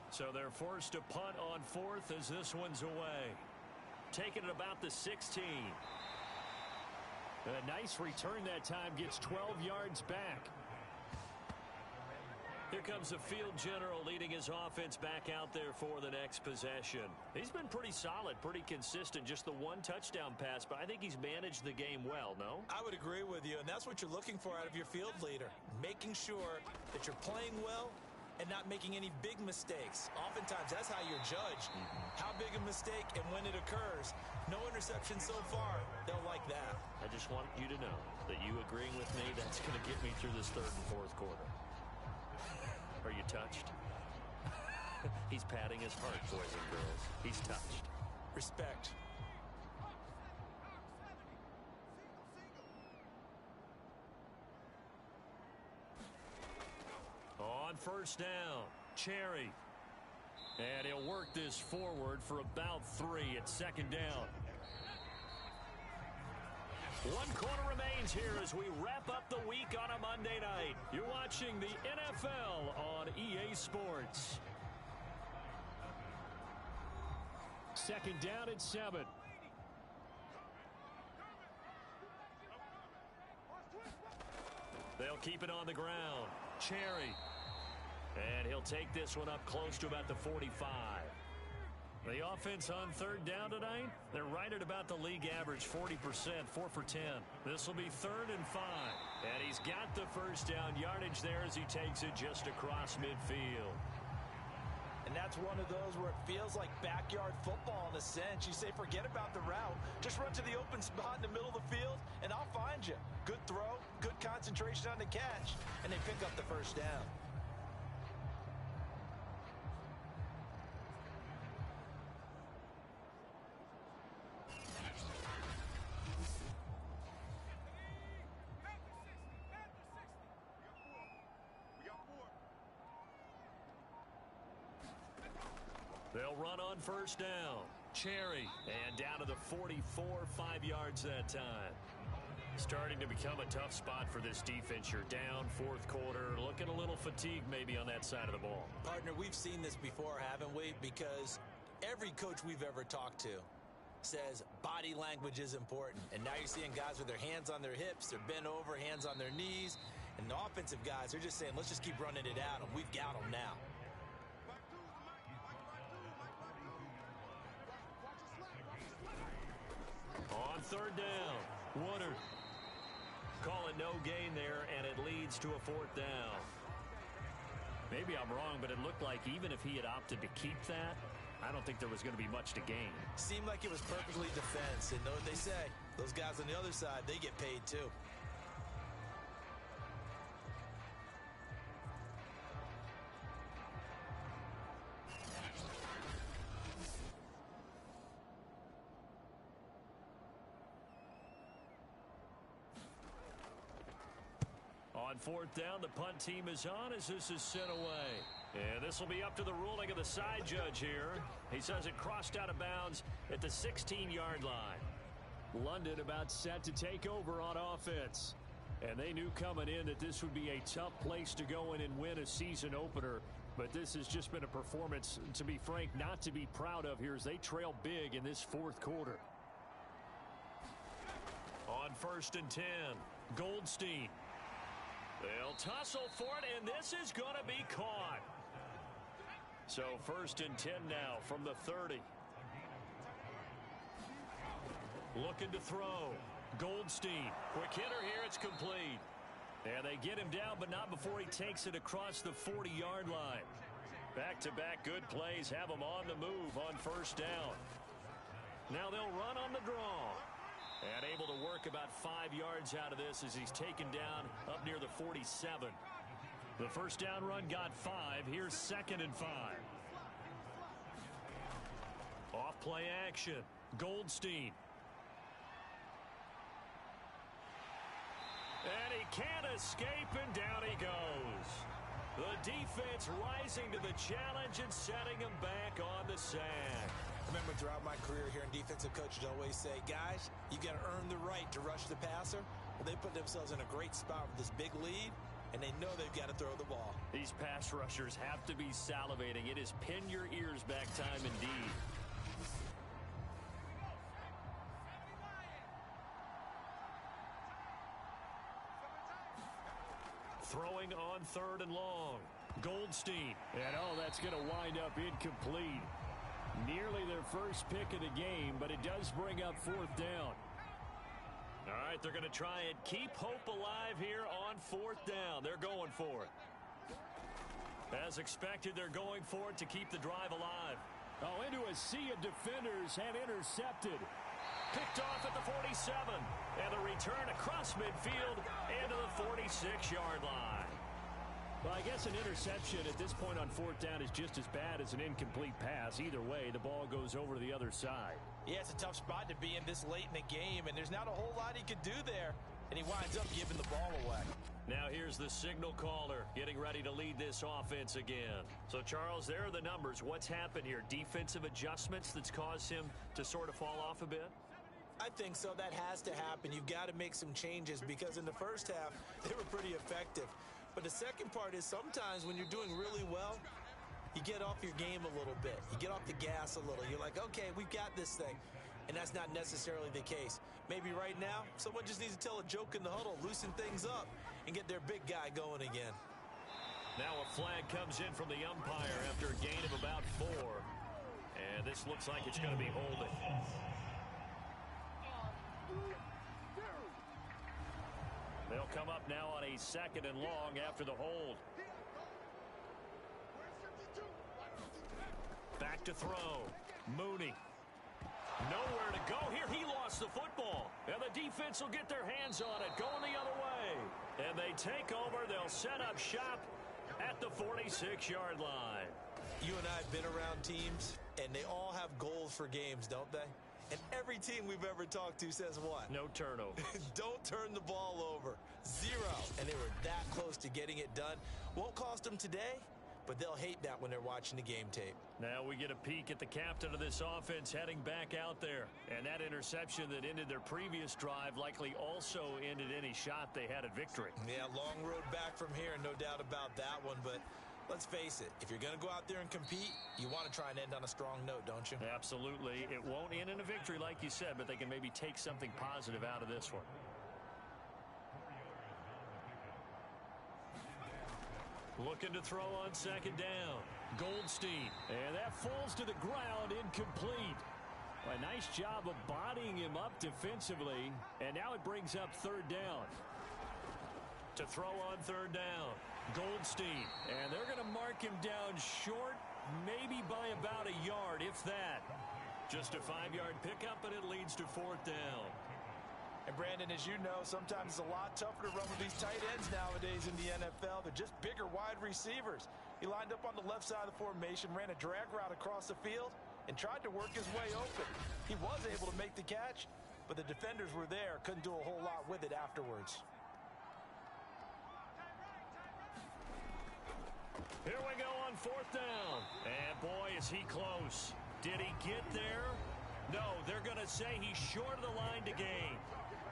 So they're forced to punt on 4th as this one's away. Taking it about the 16. A nice return that time, gets 12 yards back. Here comes the field general leading his offense back out there for the next possession. He's been pretty solid, pretty consistent, just the one touchdown pass, but I think he's managed the game well, no? I would agree with you, and that's what you're looking for out of your field leader. Making sure that you're playing well and not making any big mistakes. Oftentimes, that's how you're judged. How big a mistake and when it occurs. No interception so far. They'll like that. I just want you to know that you agreeing with me, that's going to get me through this 3rd and 4th quarter. Are you touched? He's patting his heart, boys and girls. He's touched. Respect. On 1st down, Cherry. And he'll work this forward for about 3 at 2nd down. 1 quarter remains here as we wrap up the week on a Monday night. You're watching the NFL on EA Sports. 2nd down at 7. They'll keep it on the ground. Cherry. And he'll take this one up close to about the 45. The offense on 3rd down tonight, they're right at about the league average, 40%, 4 for 10. This will be 3rd and 5. And he's got the first down yardage there as he takes it just across midfield. And that's one of those where it feels like backyard football in a sense. You say, forget about the route. Just run to the open spot in the middle of the field, and I'll find you. Good throw, good concentration on the catch, and they pick up the first down. They'll run on 1st down. Cherry. And down to the 44, 5 yards that time. Starting to become a tough spot for this defense. You're down 4th quarter. Looking a little fatigued maybe on that side of the ball. Partner, we've seen this before, haven't we? Because every coach we've ever talked to says body language is important. And now you're seeing guys with their hands on their hips, they're bent over, hands on their knees. And the offensive guys, they're just saying, let's just keep running it at them. We've got them now. On 3rd down, Woodard. Call it no gain there, and it leads to a 4th down. Maybe I'm wrong, but it looked like even if he had opted to keep that, I don't think there was going to be much to gain. Seemed like it was perfectly defense. And know what they say, those guys on the other side, they get paid too. On fourth down, the punt team is on as this is sent away. And this will be up to the ruling of the side judge here. He says it crossed out of bounds at the 16-yard line. London about set to take over on offense. And they knew coming in that this would be a tough place to go in and win a season opener. But this has just been a performance, to be frank, not to be proud of here as they trail big in this fourth quarter. On 1st and 10, Goldstein. They'll tussle for it, and this is going to be caught. So 1st and 10 now from the 30. Looking to throw. Goldstein. Quick hitter here. It's complete. And they get him down, but not before he takes it across the 40-yard line. Back-to-back good plays have him on the move on 1st down. Now they'll run on the draw. And able to work about 5 yards out of this as he's taken down up near the 47. The first down run got 5. Here's 2nd and 5. Off play action. Goldstein. And he can't escape, and down he goes. The defense rising to the challenge and setting him back on the sack. Remember, throughout my career here in defensive coaches always say, guys, you got to earn the right to rush the passer. Well, they put themselves in a great spot with this big lead, and they know they've got to throw the ball. These pass rushers have to be salivating. It is pin your ears back time indeed. Throwing on 3rd and long. Goldstein. And that's going to wind up incomplete. Nearly their first pick of the game, but it does bring up 4th down. All right, they're going to try and keep hope alive here on 4th down. They're going for it. As expected, they're going for it to keep the drive alive. Oh, into a sea of defenders and intercepted. Picked off at the 47. And the return across midfield into the 46-yard line. Well, I guess an interception at this point on 4th down is just as bad as an incomplete pass. Either way, the ball goes over to the other side. Yeah, it's a tough spot to be in this late in the game, and there's not a whole lot he could do there. And he winds up giving the ball away. Now here's the signal caller getting ready to lead this offense again. So, Charles, there are the numbers. What's happened here? Defensive adjustments that's caused him to sort of fall off a bit? I think so. That has to happen. You've got to make some changes because in the first half, they were pretty effective. But the second part is sometimes when you're doing really well, you get off your game a little bit. You get off the gas a little. You're like, okay, we've got this thing. And that's not necessarily the case. Maybe right now, someone just needs to tell a joke in the huddle, loosen things up, and get their big guy going again. Now a flag comes in from the umpire after a gain of about 4. And this looks like it's going to be holding. They'll come up now on a 2nd and long after the hold. Back to throw. Mooney. Nowhere to go here. He lost the football. And the defense will get their hands on it. Going the other way. And they take over. They'll set up shop at the 46-yard line. You and I have been around teams, and they all have goals for games, don't they? And every team we've ever talked to says what? No turnover. Don't turn the ball over. 0. And they were that close to getting it done. Won't cost them today, but they'll hate that when they're watching the game tape. Now we get a peek at the captain of this offense heading back out there. And that interception that ended their previous drive likely also ended any shot they had at victory. Yeah, long road back from here, no doubt about that one. But let's face it, if you're going to go out there and compete, you want to try and end on a strong note, don't you? Absolutely. It won't end in a victory like you said, but they can maybe take something positive out of this one. Looking to throw on 2nd down. Goldstein. And that falls to the ground, incomplete. A nice job of bodying him up defensively. And now it brings up 3rd down. To throw on 3rd down. Goldstein. And they're going to mark him down short maybe by about a yard, if that. Just a 5-yard pickup, and it leads to 4th down. And Brandon, as you know, sometimes it's a lot tougher to run with these tight ends nowadays in the NFL. They're just bigger wide receivers. He lined up on the left side of the formation, ran a drag route across the field, and tried to work his way open. He was able to make the catch, but the defenders were there, couldn't do a whole lot with it afterwards. Here we go on 4th down. And boy, is he close. Did he get there? No, they're going to say he's short of the line to gain.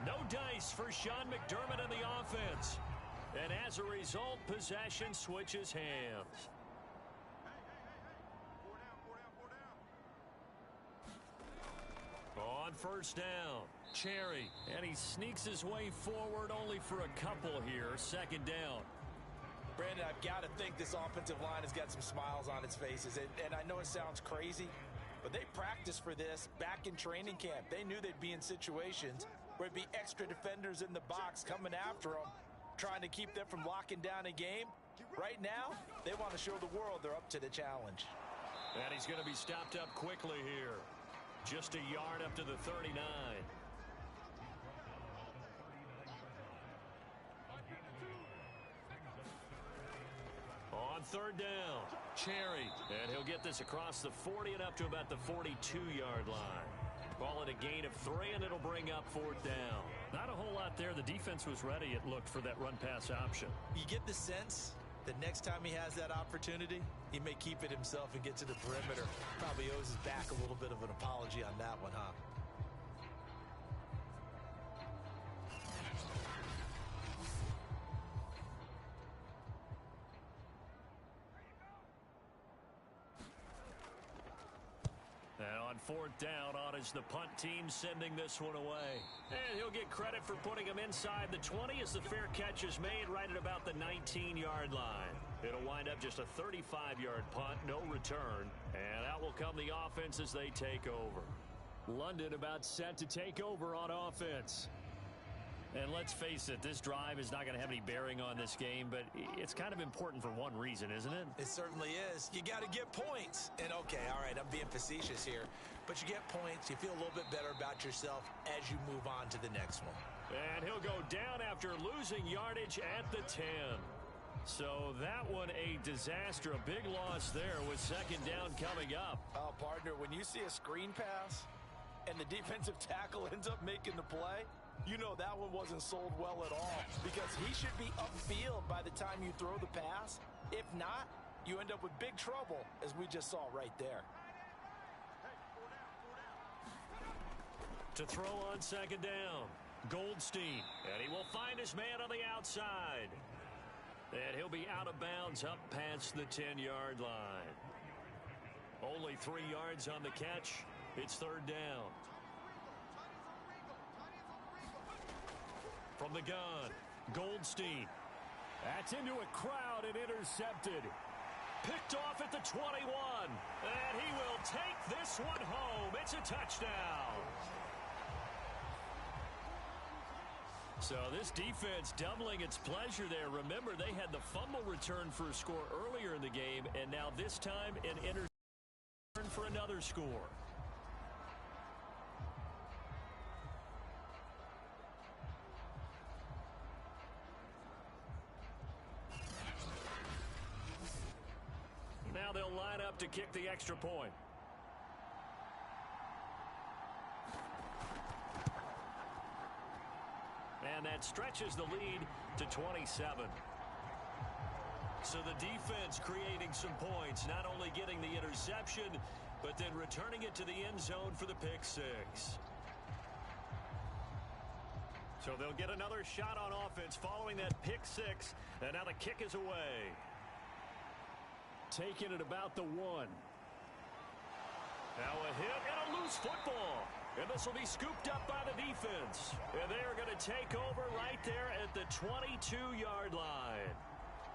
No dice for Sean McDermott and the offense. And as a result, possession switches hands. On 1st down, Cherry. And he sneaks his way forward only for a couple here. 2nd down. Brandon, I've got to think this offensive line has got some smiles on its faces. And I know it sounds crazy, but they practiced for this back in training camp. They knew they'd be in situations where it'd be extra defenders in the box coming after them, trying to keep them from locking down a game. Right now, they want to show the world they're up to the challenge. And he's going to be stopped up quickly here. Just a yard up to the 39. On 3rd down, Cherry. And he'll get this across the 40 and up to about the 42-yard line. Ball at a gain of 3, and it'll bring up 4th down. Not a whole lot there. The defense was ready, it looked, for that run-pass option. You get the sense that next time he has that opportunity, he may keep it himself and get to the perimeter. Probably owes his back a little bit of an apology on that one, huh? Now on 4th down, on is the punt team sending this one away. And he'll get credit for putting him inside the 20 as the fair catch is made right at about the 19-yard line. It'll wind up just a 35-yard punt, no return. And out will come the offense as they take over. London about set to take over on offense. And let's face it, this drive is not going to have any bearing on this game, but it's kind of important for one reason, isn't it? It certainly is. You got to get points. And okay, all right, I'm being facetious here, but you get points, you feel a little bit better about yourself as you move on to the next one. And he'll go down after losing yardage at the 10. So that one a disaster, a big loss there with 2nd down coming up. Oh, partner, when you see a screen pass and the defensive tackle ends up making the play, you know that one wasn't sold well at all, because he should be upfield by the time you throw the pass. If not, you end up with big trouble, as we just saw right there. To throw on 2nd down, Goldstein, and he will find his man on the outside. And he'll be out of bounds up past the 10-yard line. Only 3 yards on the catch. It's 3rd down. From the gun, Goldstein. That's into a crowd and intercepted. Picked off at the 21. And he will take this one home. It's a touchdown. So this defense doubling its pleasure there. Remember, they had the fumble return for a score earlier in the game, and now this time an interception for another score. Now they'll line up to kick the extra point. And that stretches the lead to 27. So the defense creating some points, not only getting the interception, but then returning it to the end zone for the pick six. So they'll get another shot on offense following that pick six, and now the kick is away. Taking it about the 1. Now a hit and a loose football. And this will be scooped up by the defense. And they are going to take over right there at the 22-yard line.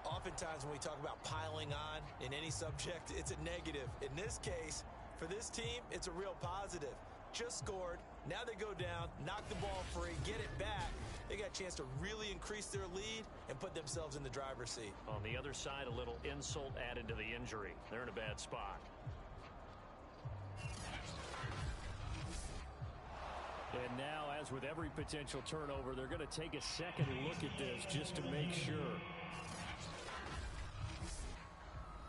Oftentimes when we talk about piling on in any subject, it's a negative. In this case, for this team, it's a real positive. Just scored. Now they go down, knock the ball free, get it back, they got a chance to really increase their lead and put themselves in the driver's seat. On the other side, a little insult added to the injury. They're in a bad spot. And now, as with every potential turnover, they're going to take a second look at this just to make sure.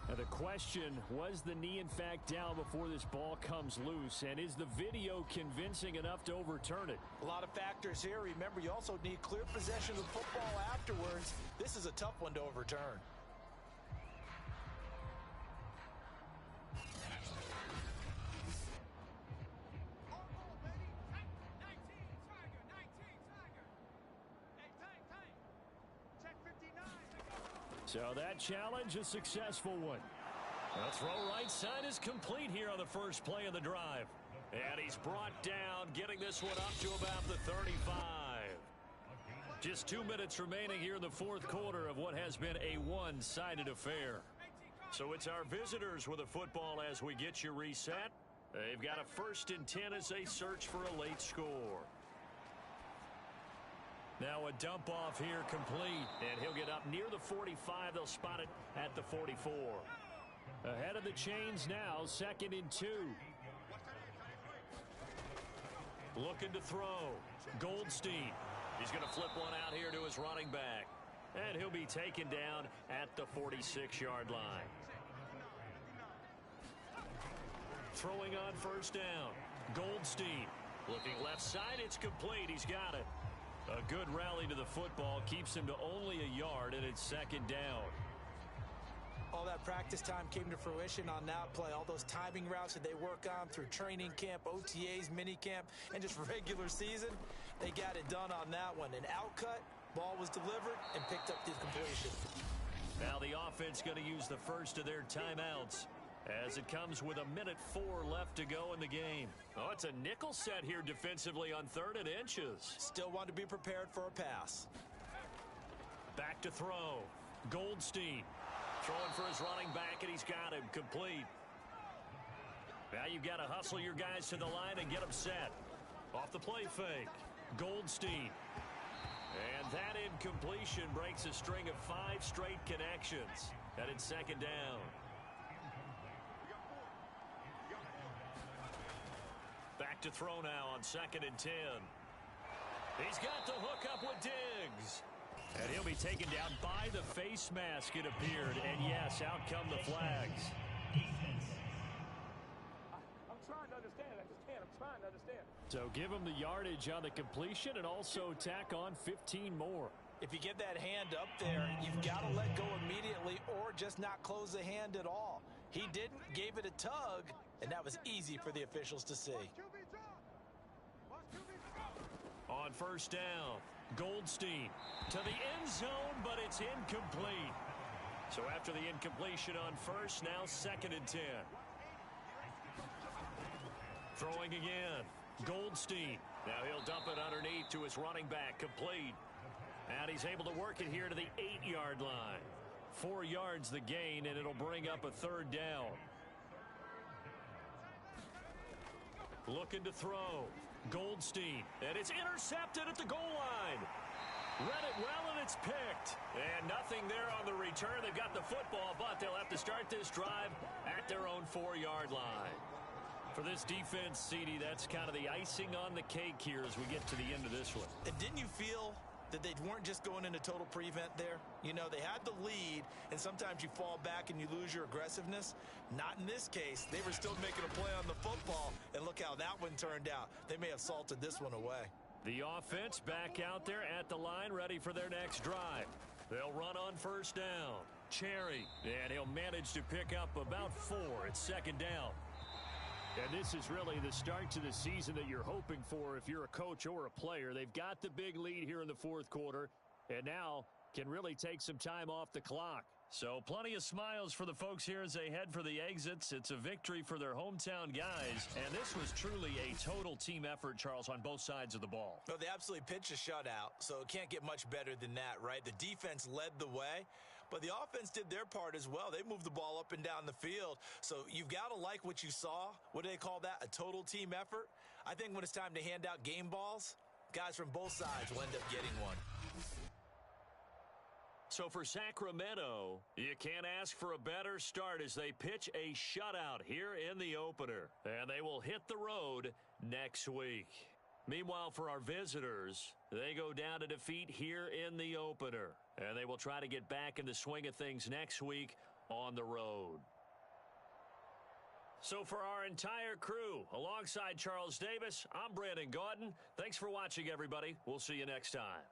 Now the question, was the knee in fact down before this ball comes loose? And is the video convincing enough to overturn it? A lot of factors here. Remember, you also need clear possession of the football afterwards. This is a tough one to overturn. So that challenge, a successful one. The throw right side is complete here on the first play of the drive. And he's brought down, getting this one up to about the 35. Just 2 minutes remaining here in the fourth quarter of what has been a one-sided affair. So it's our visitors with the football as we get you reset. They've got a 1st and 10 as they search for a late score. Now a dump off here complete, and he'll get up near the 45. They'll spot it at the 44. Ahead of the chains now, 2nd and 2. Looking to throw. Goldstein. He's going to flip one out here to his running back. And he'll be taken down at the 46-yard line. Throwing on 1st down. Goldstein. Looking left side, it's complete. He's got it. A good rally to the football keeps him to only a yard, and it's 2nd down. All that practice time came to fruition on that play. All those timing routes that they work on through training camp, OTAs, minicamp, and just regular season, they got it done on that one. An outcut, ball was delivered, and picked up the completion. Now the offense going to use the first of their timeouts as it comes with 1:04 left to go in the game. Oh, it's a nickel set here defensively on 3rd and inches. Still want to be prepared for a pass. Back to throw. Goldstein throwing for his running back, and he's got him complete. Now you've got to hustle your guys to the line and get them set. Off the play fake. Goldstein. And that incompletion breaks a string of 5 straight connections. And it's 2nd down. Back to throw now on 2nd and 10. He's got the hook up with Diggs. And he'll be taken down by the face mask, it appeared. And yes, out come the flags. I'm trying to understand. I just can't. I'm trying to understand. So give him the yardage on the completion and also tack on 15 more. If you get that hand up there, you've got to let go immediately or just not close the hand at all. He didn't, gave it a tug, and that was easy for the officials to see. On 1st down, Goldstein to the end zone, but it's incomplete. So after the incompletion on 1st, now 2nd and 10. Throwing again, Goldstein. Now he'll dump it underneath to his running back, complete. And he's able to work it here to the 8-yard line. 4 yards the gain, and it'll bring up a 3rd down. Looking to throw. Goldstein. And it's intercepted at the goal line. Read it well, and it's picked. And nothing there on the return. They've got the football, but they'll have to start this drive at their own 4-yard line. For this defense, CD, that's kind of the icing on the cake here as we get to the end of this one. And didn't you feel that they weren't just going into total prevent there? You know, they had the lead, and sometimes you fall back and you lose your aggressiveness. Not in this case. They were still making a play on the football, and look how that one turned out. They may have salted this one away. The offense back out there at the line, ready for their next drive. They'll run on 1st down. Cherry, and he'll manage to pick up about 4. It's 2nd down. And this is really the start to the season that you're hoping for if you're a coach or a player. They've got the big lead here in the 4th quarter, and now can really take some time off the clock. So plenty of smiles for the folks here as they head for the exits. It's a victory for their hometown guys, and this was truly a total team effort, Charles, on both sides of the ball. No, they absolutely pitched a shutout, so it can't get much better than that, right? The defense led the way, but the offense did their part as well. They moved the ball up and down the field, so you've got to like what you saw. What do they call that? A total team effort? I think when it's time to hand out game balls, Guys from both sides will end up getting one. So for Sacramento, you can't ask for a better start as they pitch a shutout here in the opener. And they will hit the road next week. Meanwhile, for our visitors, they go down to defeat here in the opener. And they will try to get back in the swing of things next week on the road. So for our entire crew, alongside Charles Davis, I'm Brandon Gaudin. Thanks for watching, everybody. We'll see you next time.